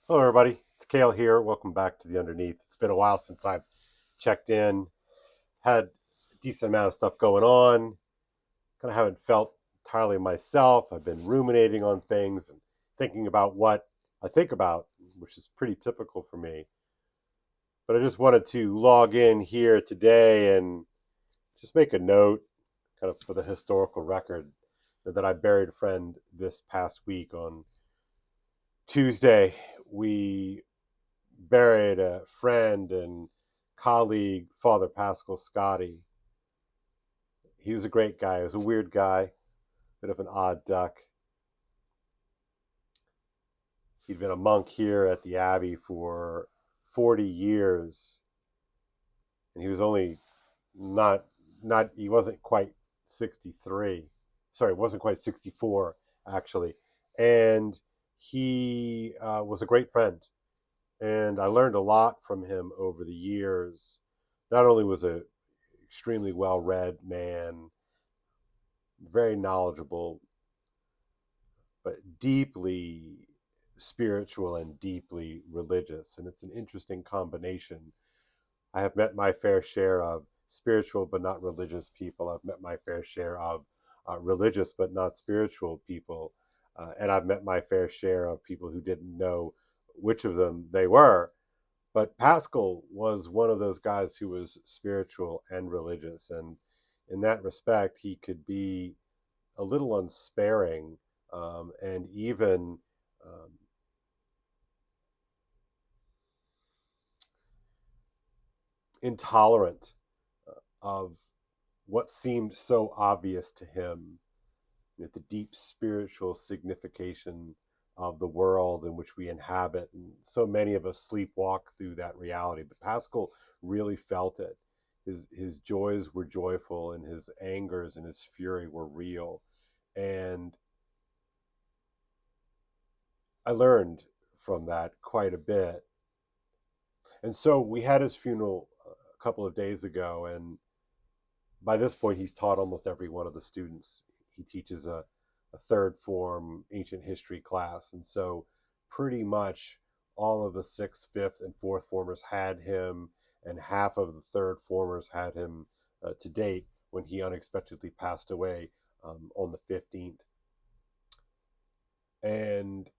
Hello, everybody. It's Kale here. Welcome back to the Underneath. It's been a while since I've checked in. Had a decent amount of stuff going on. Kind of haven't felt entirely myself. I've been ruminating on things and thinking about what I think about, which is pretty typical for me. But I just wanted to log in here today and just make a note, kind of for the historical record, that I buried a friend this past week on Tuesday. We buried a friend and colleague, Father Paschal Scotti. He was a great guy. He was a weird guy, bit of an odd duck. He'd been a monk here at the Abbey for 40 years, and he was only not he wasn't quite 63. Sorry, wasn't quite 64 actually, and he was a great friend, and I learned a lot from him over the years. Not only was a extremely well read man, very knowledgeable, but deeply spiritual and deeply religious. And it's an interesting combination. I have met my fair share of spiritual but not religious people. I've met my fair share of religious but not spiritual people. And I've met my fair share of people who didn't know which of them they were. But Pascal was one of those guys who was spiritual and religious. And in that respect, he could be a little unsparing, and even um, intolerant of what seemed so obvious to him, the deep spiritual signification of the world in which we inhabit. And so many of us sleepwalk through that reality. But Pascal really felt it. His joys were joyful, and his angers and his fury were real. And I learned from that quite a bit. And so we had his funeral a couple of days ago, and by this point, he's taught almost every one of the students. He teaches a third form ancient history class, and so pretty much all of the sixth, fifth, and fourth formers had him, and half of the third formers had him to date when he unexpectedly passed away on the 15th. And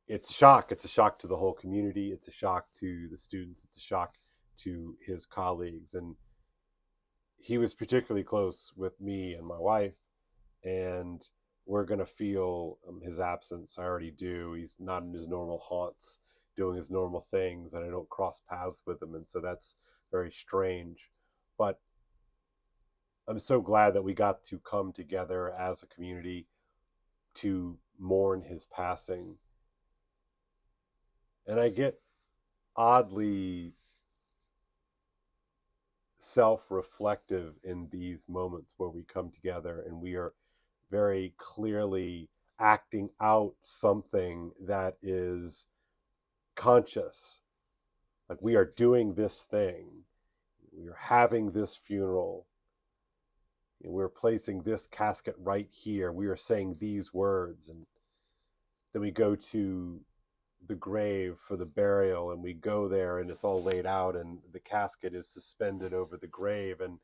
it's a shock. It's a shock to the whole community. It's a shock to the students. It's a shock to his colleagues. And he was particularly close with me and my wife, and we're going to feel his absence. I already do. He's not in his normal haunts doing his normal things, and I don't cross paths with him. And so that's very strange. But I'm so glad that we got to come together as a community to mourn his passing. And I get oddly self reflective in these moments where we come together and we are very clearly acting out something that is conscious. Like, we are doing this thing, we are having this funeral, and we're placing this casket right here. We are saying these words, and then we go to the grave for the burial, and we go there and it's all laid out and the casket is suspended over the grave, and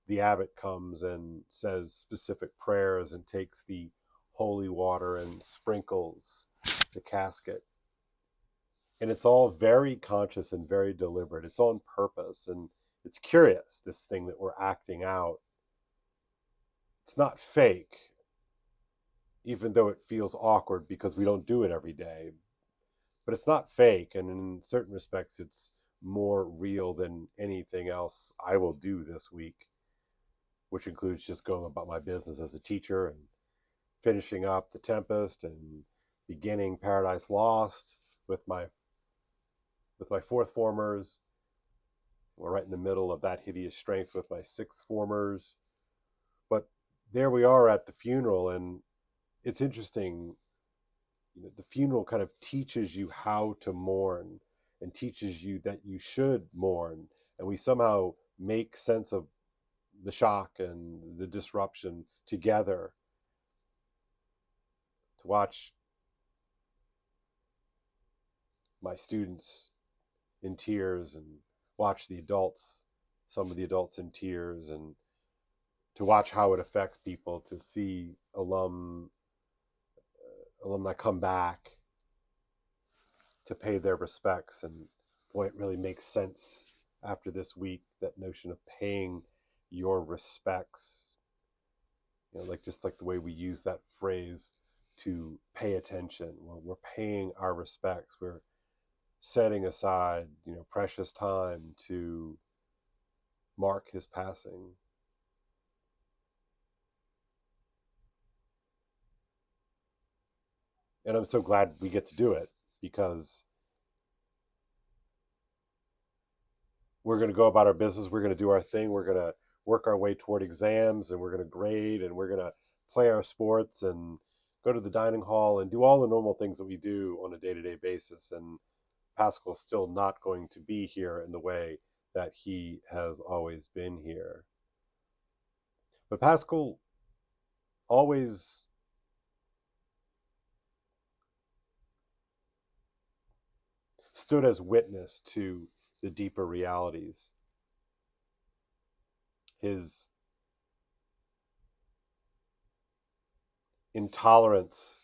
the abbot comes and says specific prayers and takes the holy water and sprinkles the casket. And it's all very conscious and very deliberate. It's on purpose. And it's curious, this thing that we're acting out. It's not fake, even though it feels awkward because we don't do it every day. But it's not fake. And in certain respects, it's more real than anything else I will do this week, which includes just going about my business as a teacher and finishing up The Tempest and beginning Paradise Lost with my fourth formers. We're right in the middle of That Hideous Strength with my sixth formers. But there we are at the funeral, and it's interesting. The funeral kind of teaches you how to mourn and teaches you that you should mourn. And we somehow make sense of the shock and the disruption together. To watch my students in tears and watch the adults, some of the adults in tears, and to watch how it affects people, to see alumni come back to pay their respects. And boy, it really makes sense after this week, that notion of paying your respects, like just like the way we use that phrase to pay attention. Well, we're paying our respects. We're setting aside, precious time to mark his passing. And I'm so glad we get to do it, because we're going to go about our business. We're going to do our thing. We're going to work our way toward exams, and we're going to grade, and we're going to play our sports and go to the dining hall and do all the normal things that we do on a day-to-day basis. And Paschal's still not going to be here in the way that he has always been here. But Paschal always stood as witness to the deeper realities. His intolerance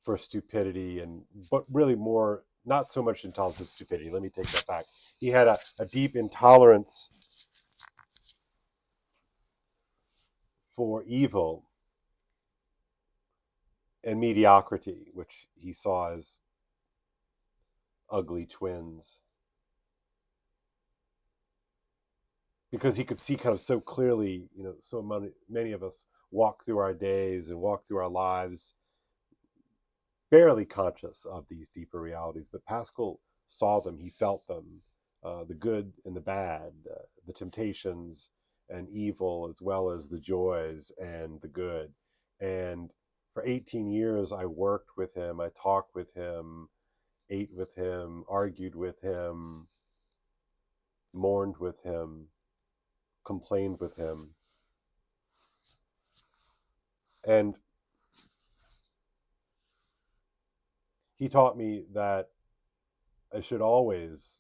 for stupidity, but really more, not so much intolerance of stupidity. Let me take that back. He had a deep intolerance for evil and mediocrity, which he saw as ugly twins. Because he could see kind of so clearly, so many of us walk through our days and walk through our lives barely conscious of these deeper realities. But Paschal saw them, he felt them, the good and the bad, the temptations and evil, as well as the joys and the good. And for 18 years, I worked with him, I talked with him, ate with him, argued with him, mourned with him, complained with him. And he taught me that I should always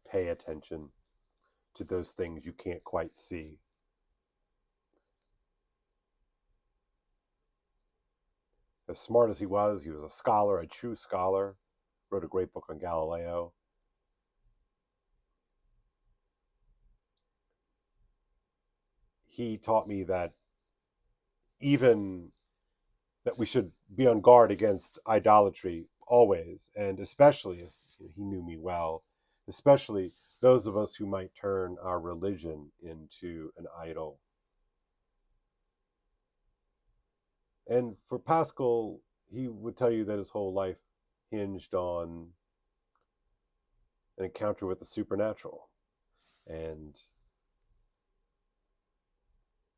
pay attention to those things you can't quite see. As smart as he was a scholar, a true scholar, wrote a great book on Galileo. He taught me that even that we should be on guard against idolatry always, and especially, as he knew me well, especially those of us who might turn our religion into an idol. And for Paschal, he would tell you that his whole life hinged on an encounter with the supernatural. And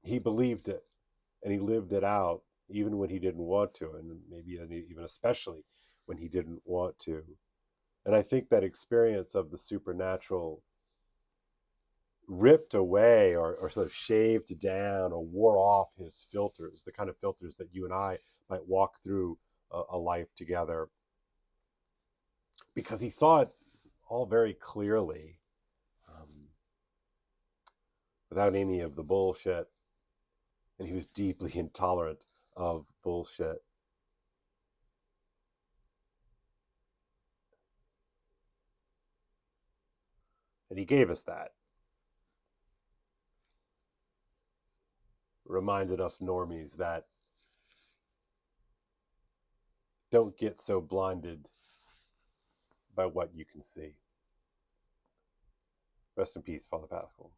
he believed it, and he lived it out, even when he didn't want to, and maybe even especially when he didn't want to. And I think that experience of the supernatural ripped away, or sort of shaved down or wore off his filters, the kind of filters that you and I might walk through a life together, because he saw it all very clearly, without any of the bullshit. And he was deeply intolerant of bullshit. And he gave us that. Reminded us normies that don't get so blinded by what you can see. Rest in peace, Father Paschal.